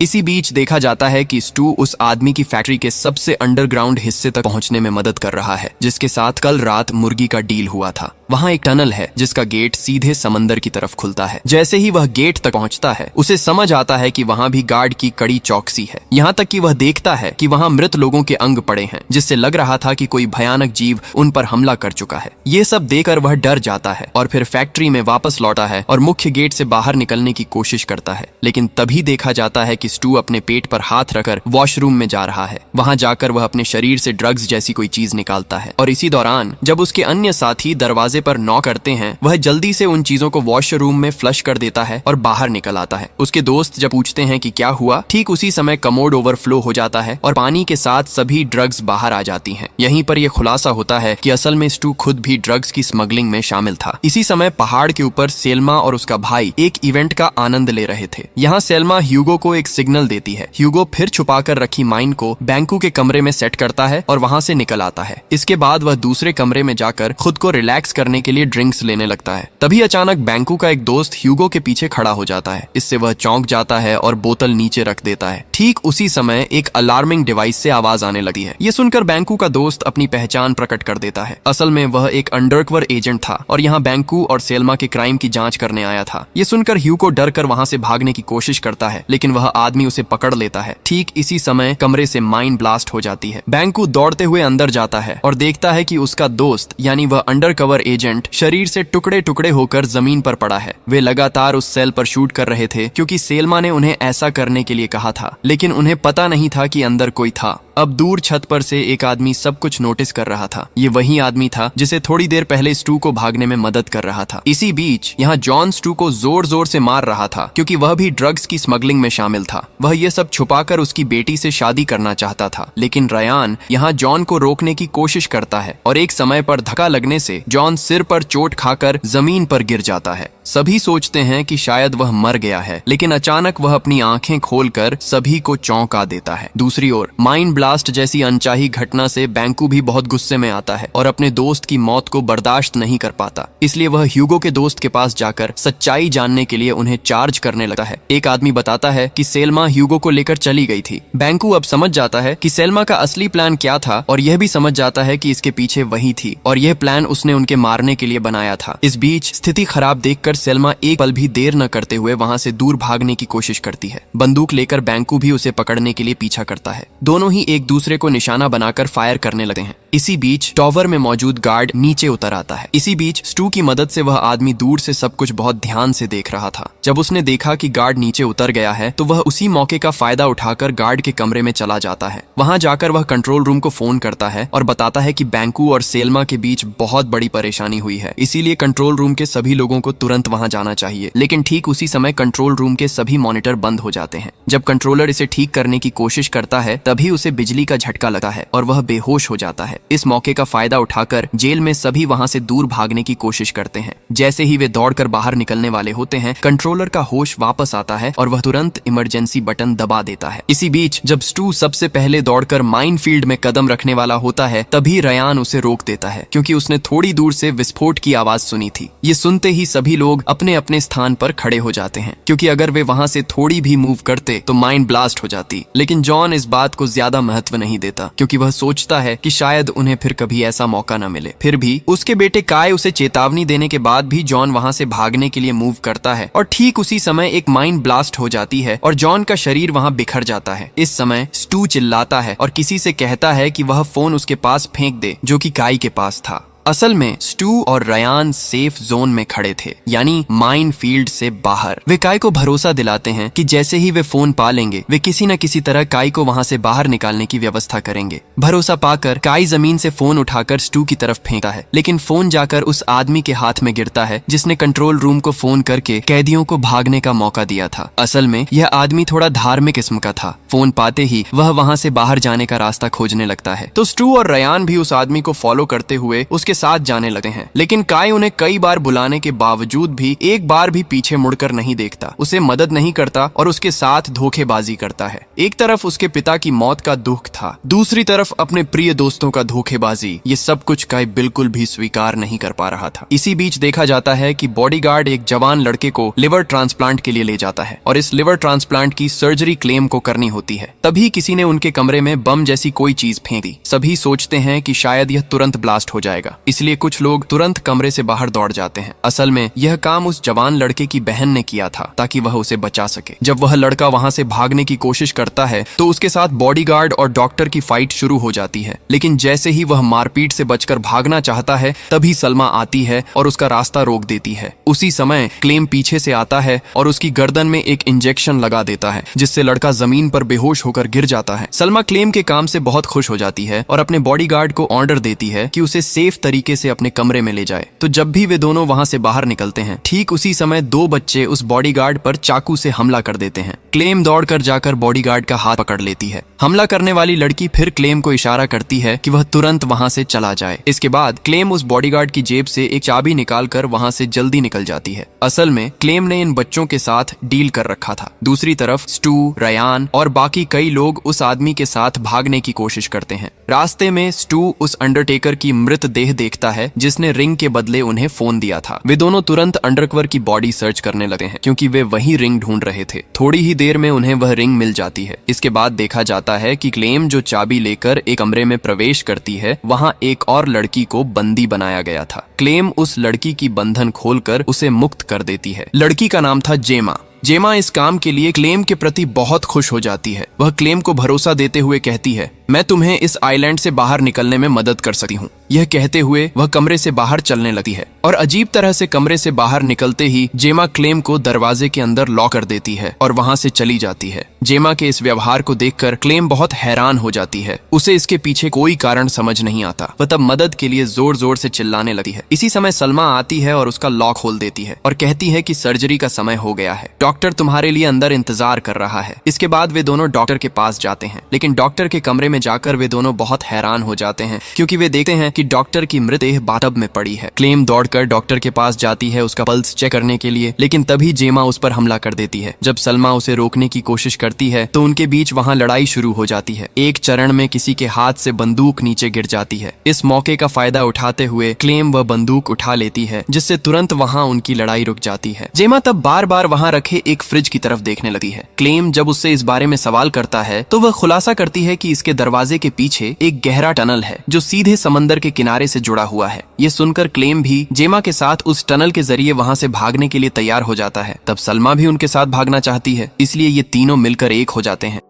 इसी बीच देखा जाता है कि स्टू उस आदमी की फैक्ट्री के सबसे अंडरग्राउंड हिस्से तक पहुंचने में मदद कर रहा है, जिसके साथ कल रात मुर्गी का डील हुआ था। वहां एक टनल है जिसका गेट सीधे समंदर की तरफ खुलता है। जैसे ही वह गेट तक पहुंचता है, उसे समझ आता है कि वहां भी गार्ड की कड़ी चौकसी है। यहाँ तक कि वह देखता है कि वहां मृत लोगों के अंग पड़े हैं, जिससे लग रहा था कि कोई भयानक जीव उन पर हमला कर चुका है। ये सब देखकर वह डर जाता है और फिर फैक्ट्री में वापस लौटा है और मुख्य गेट से बाहर निकलने की कोशिश करता है। लेकिन तभी देखा जाता है कि स्टू अपने पेट पर हाथ रखकर वॉशरूम में जा रहा है। वहां जाकर वह अपने शरीर से ड्रग्स जैसी कोई चीज निकालता है और इसी दौरान जब उसके अन्य साथी दरवाजे पर नॉक करते हैं, वह जल्दी से उन चीजों को वॉशरूम में फ्लश कर देता है और बाहर निकल आता है। उसके दोस्त जब पूछते हैं कि क्या हुआ, ठीक उसी समय कमोड ओवरफ्लो हो जाता है और पानी के साथ सभी ड्रग्स बाहर आ जाती हैं। यहीं पर यह खुलासा होता है कि असल में स्टू खुद भी ड्रग्स की स्मगलिंग में शामिल था। इसी समय पहाड़ के ऊपर सेल्मा और उसका भाई एक इवेंट का आनंद ले रहे थे। यहाँ सेल्मा ह्यूगो को एक सिग्नल देती है। ह्यूगो फिर छुपाकर रखी माइन को बैंकू के कमरे में सेट करता है और वहां से निकल आता है। इसके बाद वह दूसरे कमरे में जाकर खुद को रिलैक्स करने के लिए ड्रिंक्स लेने लगता है। तभी अचानक बैंकू का एक दोस्त ह्यूगो के पीछे खड़ा हो जाता है। इससे वह चौंक जाता है और बोतल नीचे रख देता है। ठीक उसी समय एक अलार्मिंग डिवाइस से आवाज आने लगती है। ये सुनकर बैंकू का दोस्त अपनी पहचान प्रकट कर देता है। असल में वह एक अंडरकवर एजेंट था और यहाँ बैंकू और सेल्मा के क्राइम की जांच करने आया था। ये सुनकर ह्यूगो डर कर वहां से भागने की कोशिश करता है, लेकिन वह आदमी उसे पकड़ लेता है। ठीक इसी समय कमरे से माइन ब्लास्ट हो जाती है। बैंकू दौड़ते हुए अंदर जाता है और देखता है कि उसका दोस्त यानी वह अंडरकवर एजेंट शरीर से टुकड़े टुकड़े होकर जमीन पर पड़ा है। वे लगातार उस सेल पर शूट कर रहे थे क्योंकि सेल्मा ने उन्हें ऐसा करने के लिए कहा था, लेकिन उन्हें पता नहीं था कि अंदर कोई था। अब दूर छत पर से एक आदमी सब कुछ नोटिस कर रहा था। ये वही आदमी था जिसे थोड़ी देर पहले स्टू को भागने में मदद कर रहा था। इसी बीच यहाँ जॉन स्टू को जोर जोर से मार रहा था क्योंकि वह भी ड्रग्स की स्मगलिंग में शामिल था। वह ये सब छुपाकर उसकी बेटी से शादी करना चाहता था, लेकिन रयान यहाँ जॉन को रोकने की कोशिश करता है और एक समय पर धक्का लगने से जॉन सिर पर चोट खाकर जमीन पर गिर जाता है। सभी सोचते हैं कि शायद वह मर गया है, लेकिन अचानक वह अपनी आंखें खोलकर सभी को चौंका देता है। दूसरी ओर माइन ब्लास्ट जैसी अनचाही घटना से बैंकू भी बहुत गुस्से में आता है और अपने दोस्त की मौत को बर्दाश्त नहीं कर पाता। इसलिए वह ह्यूगो के दोस्त के पास जाकर सच्चाई जानने के लिए उन्हें चार्ज करने लगता है। एक आदमी बताता है कि सेल्मा ह्यूगो को लेकर चली गई थी। बैंकू अब समझ जाता है कि सेल्मा का असली प्लान क्या था और यह भी समझ जाता है कि इसके पीछे वही थी और यह प्लान उसने उनके मारने के लिए बनाया था। इस बीच स्थिति खराब देखकर सेल्मा एक पल भी देर न करते हुए वहां से दूर भागने की कोशिश करती है। बंदूक लेकर बैंकू भी उसे पकड़ने के लिए पीछा करता है। दोनों ही एक दूसरे को निशाना बनाकर फायर करने लगते हैं। इसी बीच टॉवर में मौजूद गार्ड नीचे उतर आता है। इसी बीच स्टू की मदद से वह आदमी दूर से सब कुछ बहुत ध्यान से देख रहा था। जब उसने देखा कि गार्ड नीचे उतर गया है तो वह उसी मौके का फायदा उठाकर गार्ड के कमरे में चला जाता है। वहां जाकर वह कंट्रोल रूम को फोन करता है और बताता है कि बैंकू और सेल्मा के बीच बहुत बड़ी परेशानी हुई है, इसीलिए कंट्रोल रूम के सभी लोगों को तुरंत वहां जाना चाहिए। लेकिन ठीक उसी समय कंट्रोल रूम के सभी मॉनिटर बंद हो जाते हैं। जब कंट्रोलर इसे ठीक करने की कोशिश करता है तभी उसे बिजली का झटका लगा है और वह बेहोश हो जाता है। इस मौके का फायदा उठाकर जेल में सभी वहां से दूर भागने की कोशिश करते हैं। जैसे ही वे दौड़कर बाहर निकलने वाले होते हैं, कंट्रोलर का होश वापस आता है और वह तुरंत इमरजेंसी बटन दबा देता है। इसी बीच जब स्टू सबसे पहले दौड़कर माइनफील्ड में कदम रखने वाला होता है तभी रयान उसे रोक देता है, क्योंकि उसने थोड़ी दूर से विस्फोट की आवाज सुनी थी। ये सुनते ही सभी लोग अपने अपने स्थान पर खड़े हो जाते हैं, क्योंकि अगर वे वहां से थोड़ी भी मूव करते तो माइंड ब्लास्ट हो जाती। लेकिन जॉन इस बात को ज्यादा महत्व नहीं देता, क्योंकि वह सोचता है कि शायद उन्हें फिर कभी ऐसा मौका न मिले। फिर भी उसके बेटे काय उसे चेतावनी देने के बाद भी जॉन वहां से भागने के लिए मूव करता है और ठीक उसी समय एक माइंड ब्लास्ट हो जाती है और जॉन का शरीर वहां बिखर जाता है। इस समय स्टू चिल्लाता है और किसी से कहता है कि वह फोन उसके पास फेंक दे, जो कि काय के पास था। असल में स्टू और रयान सेफ जोन में खड़े थे, यानी माइन फील्ड से बाहर। वे काय को भरोसा दिलाते हैं कि जैसे ही वे फोन पा लेंगे वे किसी न किसी तरह काय को वहां से बाहर निकालने की व्यवस्था करेंगे। भरोसा पाकर काय जमीन से फोन उठाकर स्टू की तरफ फेंकता है, लेकिन फोन जाकर उस आदमी के हाथ में गिरता है जिसने कंट्रोल रूम को फोन करके कैदियों को भागने का मौका दिया था। असल में यह आदमी थोड़ा धार्मिक किस्म का था। फोन पाते ही वह वहां से बाहर जाने का रास्ता खोजने लगता है, तो स्टू और रयान भी उस आदमी को फॉलो करते हुए उसके साथ जाने लगते हैं। लेकिन काय उन्हें कई बार बुलाने के बावजूद भी एक बार भी पीछे मुड़कर नहीं देखता, उसे मदद नहीं करता और उसके साथ धोखेबाजी करता है। एक तरफ उसके पिता की मौत का दुख था, दूसरी तरफ अपने प्रिय दोस्तों का धोखेबाजी। ये सब कुछ काय बिल्कुल भी स्वीकार नहीं कर पा रहा था। इसी बीच देखा जाता है कि बॉडीगार्ड एक जवान लड़के को लिवर ट्रांसप्लांट के लिए ले जाता है और इस लिवर ट्रांसप्लांट की सर्जरी क्लेम को करनी होती है। तभी किसी ने उनके कमरे में बम जैसी कोई चीज फेंक दी। सभी सोचते हैं कि शायद यह तुरंत ब्लास्ट हो जाएगा, इसलिए कुछ लोग तुरंत कमरे से बाहर दौड़ जाते हैं। असल में यह काम उस जवान लड़के की बहन ने किया था ताकि वह उसे बचा सके। जब वह लड़का वहां से भागने की कोशिश करता है तो उसके साथ बॉडीगार्ड और डॉक्टर की फाइट शुरू हो जाती है। लेकिन जैसे ही वह मारपीट से बचकर भागना चाहता है तभी सलमा आती है और उसका रास्ता रोक देती है। उसी समय क्लेम पीछे से आता है और उसकी गर्दन में एक इंजेक्शन लगा देता है, जिससे लड़का जमीन पर बेहोश होकर गिर जाता है। सलमा क्लेम के काम से बहुत खुश हो जाती है और अपने बॉडीगार्ड को ऑर्डर देती है कि उसे सेफ तरीके से अपने कमरे में ले जाए। तो जब भी वे दोनों वहां से बाहर निकलते हैं, ठीक उसी समय दो बच्चे उस बॉडीगार्ड पर चाकू से हमला कर देते हैं। क्लेम दौड़कर जाकर बॉडीगार्ड का हाथ पकड़ लेती है। हमला करने वाली लड़की फिर क्लेम को इशारा करती है कि वह तुरंत वहां से चला जाए। इसके बाद क्लेम उस बॉडीगार्ड की जेब से एक चाबी निकालकर वहां से जल्दी निकल जाती है। असल में क्लेम ने इन बच्चों के साथ डील कर रखा था। दूसरी तरफ स्टू, रयान और बाकी कई लोग उस आदमी के साथ भागने की कोशिश करते हैं। रास्ते में स्टू उस अंडरटेकर की मृत देह देखता है जिसने रिंग के बदले उन्हें फोन दिया था। वे दोनों तुरंत अंडरकवर की बॉडी सर्च करने लगते हैं, क्योंकि वे वही रिंग ढूंढ रहे थे। थोड़ी ही देर में उन्हें वह रिंग मिल जाती है। इसके बाद देखा जाता है कि क्लेम जो चाबी लेकर एक कमरे में प्रवेश करती है, वहां एक और लड़की को बंदी बनाया गया था। क्लेम उस लड़की की बंधन खोलकर उसे मुक्त कर देती है। लड़की का नाम था जेमा। जेमा इस काम के लिए क्लेम के प्रति बहुत खुश हो जाती है। वह क्लेम को भरोसा देते हुए कहती है, मैं तुम्हें इस आइलैंड से बाहर निकलने में मदद कर सकती हूँ। यह कहते हुए वह कमरे से बाहर चलने लगती है और अजीब तरह से कमरे से बाहर निकलते ही जेमा क्लेम को दरवाजे के अंदर लॉक कर देती है और वहां से चली जाती है। जेमा के इस व्यवहार को देखकर क्लेम बहुत हैरान हो जाती है। उसे इसके पीछे कोई कारण समझ नहीं आता। वह तब मदद के लिए जोर जोर से चिल्लाने लगती है। इसी समय सलमा आती है और उसका लॉक खोल देती है और कहती है कि सर्जरी का समय हो गया है, डॉक्टर तुम्हारे लिए अंदर इंतजार कर रहा है। इसके बाद वे दोनों डॉक्टर के पास जाते हैं, लेकिन डॉक्टर के कमरे में में जाकर वे दोनों बहुत हैरान हो जाते हैं क्योंकि वे देखते हैं कि डॉक्टर की मृतदेह बाथटब में पड़ी है। क्लेम दौड़कर डॉक्टर के पास जाती है उसका पल्स चेक करने के लिए, लेकिन तभी जेमा उस पर हमला कर देती है। जब सलमा उसे रोकने की कोशिश करती है तो उनके बीच वहां लड़ाई शुरू हो जाती है। एक चरण में किसी के हाथ से बंदूक नीचे गिर जाती है। इस मौके का फायदा उठाते हुए क्लेम वह बंदूक उठा लेती है, जिससे तुरंत वहां उनकी लड़ाई रुक जाती है। जेमा तब बार बार वहां रखे एक फ्रिज की तरफ देखने लगती है। क्लेम जब उससे इस बारे में सवाल करता है तो वह खुलासा करती है कि इसके दरवाजे के पीछे एक गहरा टनल है जो सीधे समंदर के किनारे से जुड़ा हुआ है। ये सुनकर क्लेम भी जेमा के साथ उस टनल के जरिए वहां से भागने के लिए तैयार हो जाता है। तब सलमा भी उनके साथ भागना चाहती है, इसलिए ये तीनों मिलकर एक हो जाते हैं।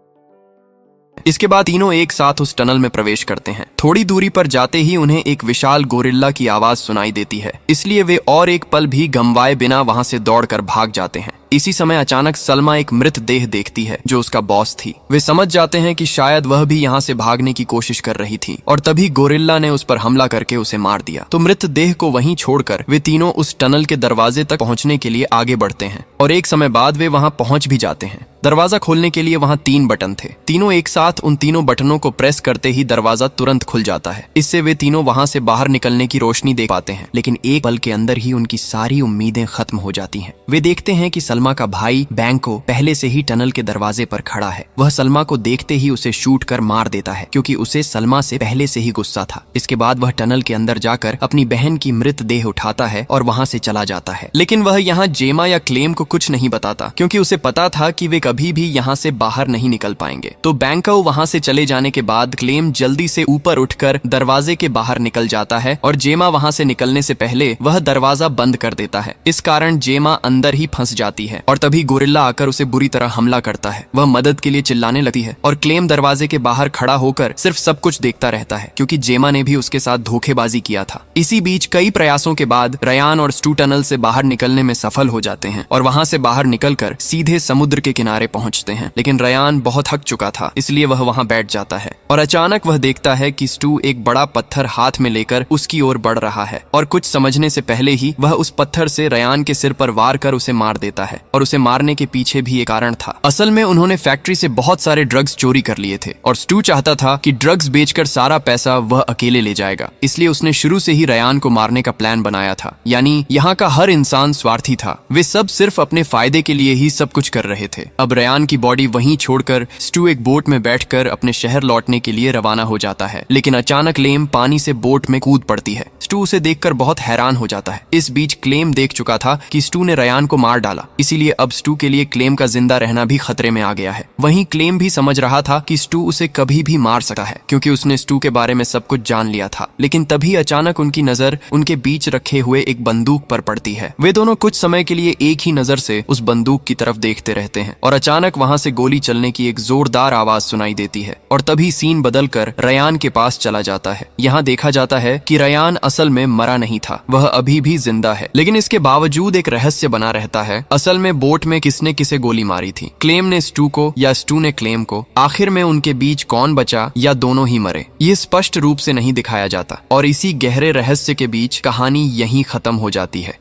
इसके बाद तीनों एक साथ उस टनल में प्रवेश करते हैं। थोड़ी दूरी पर जाते ही उन्हें एक विशाल गोरिल्ला की आवाज सुनाई देती है, इसलिए वे और एक पल भी गंवाए बिना वहां से दौड़कर भाग जाते हैं। इसी समय अचानक सलमा एक मृत देह देखती है जो उसका बॉस थी। वे समझ जाते हैं कि शायद वह भी यहाँ से भागने की कोशिश कर रही थी और तभी गोरिल्ला ने उस पर हमला करके उसे मार दिया। तो मृत देह को वहीं छोड़कर वे तीनों उस टनल के दरवाजे तक पहुंचने के लिए आगे बढ़ते हैं और एक समय बाद वे वहां पहुंच भी जाते हैं। दरवाजा खोलने के लिए वहां 3 बटन थे। तीनों एक साथ उन तीनों बटनों को प्रेस करते ही दरवाजा तुरंत खुल जाता है। इससे वे तीनों वहां से बाहर निकलने की रोशनी देख पाते हैं, लेकिन एक पल के अंदर ही उनकी सारी उम्मीदें खत्म हो जाती हैं। वे देखते हैं कि सलमा का भाई बैंको पहले से ही टनल के दरवाजे पर खड़ा है। वह सलमा को देखते ही उसे शूट कर मार देता है क्योंकि उसे सलमा से पहले से ही गुस्सा था। इसके बाद वह टनल के अंदर जाकर अपनी बहन की मृत देह उठाता है और वहां से चला जाता है। लेकिन वह यहाँ जेमा या क्लेम को कुछ नहीं बताता क्योंकि उसे पता था कि वे कभी भी यहाँ से बाहर नहीं निकल पाएंगे। तो बैंको वहां से चले जाने के बाद क्लेम जल्दी से ऊपर उठकर दरवाजे के बाहर निकल जाता है और जेमा वहां से निकलने से पहले वह दरवाजा बंद कर देता है। इस कारण जेमा अंदर ही फंस जाती है और तभी गोरिल्ला आकर उसे बुरी तरह हमला करता है। वह मदद के लिए चिल्लाने लगती है और क्लेम दरवाजे के बाहर खड़ा होकर सिर्फ सब कुछ देखता रहता है क्योंकि जेमा ने भी उसके साथ धोखेबाजी किया था। इसी बीच कई प्रयासों के बाद रयान और स्टू टनल से बाहर निकलने में सफल हो जाते हैं और वहां से बाहर निकलकर सीधे समुद्र के किनारे पहुंचते हैं। लेकिन रयान बहुत थक चुका था, इसलिए वह वहां बैठ जाता है और अचानक वह देखता है कि स्टू एक बड़ा पत्थर हाथ में लेकर उसकी ओर बढ़ रहा है और कुछ समझने से पहले ही वह उस पत्थर से रयान के सिर पर वार कर उसे मार देता है। और उसे मारने के पीछे भी एक कारण था। असल में उन्होंने फैक्ट्री से बहुत सारे ड्रग्स चोरी कर लिए थे और स्टू चाहता था कि ड्रग्स बेचकर सारा पैसा वह अकेले ले जाएगा, इसलिए उसने शुरू से ही रयान को मारने का प्लान बनाया था। यानी यहाँ का हर इंसान स्वार्थी था, वे सब सिर्फ अपने फायदे के लिए ही सब कुछ कर रहे थे। अब रयान की बॉडी वहीं छोड़कर स्टू एक बोट में बैठकर अपने शहर लौटने के लिए रवाना हो जाता है। लेकिन अचानक क्लेम पानी से बोट में कूद पड़ती है। स्टू उसे देखकर बहुत हैरान हो जाता है। इस बीच क्लेम देख चुका था कि स्टू ने रयान को मार डाला, इसीलिए अब स्टू के लिए क्लेम का जिंदा रहना भी खतरे में आ गया है। वहीं क्लेम भी समझ रहा था कि स्टू उसे कभी भी मार सकता है क्योंकि उसने स्टू के बारे में सब कुछ जान लिया था। लेकिन तभी अचानक उनकी नजर उनके बीच रखे हुए एक बंदूक पर पड़ती है। वे दोनों कुछ समय के लिए एक ही नजर से उस बंदूक की तरफ देखते रहते हैं और अचानक वहां से गोली चलने की एक जोरदार आवाज सुनाई देती है और तभी सीन बदलकर रयान के पास चला जाता है। यहाँ देखा जाता है कि रयान असल में मरा नहीं था, वह अभी भी जिंदा है। लेकिन इसके बावजूद एक रहस्य बना रहता है, असल में बोट में किसने किसे गोली मारी थी, क्लेम ने स्टू को या स्टू ने क्लेम को। आखिर में उनके बीच कौन बचा या दोनों ही मरे, ये स्पष्ट रूप से नहीं दिखाया जाता और इसी गहरे रहस्य के बीच कहानी यहीं खत्म हो जाती है।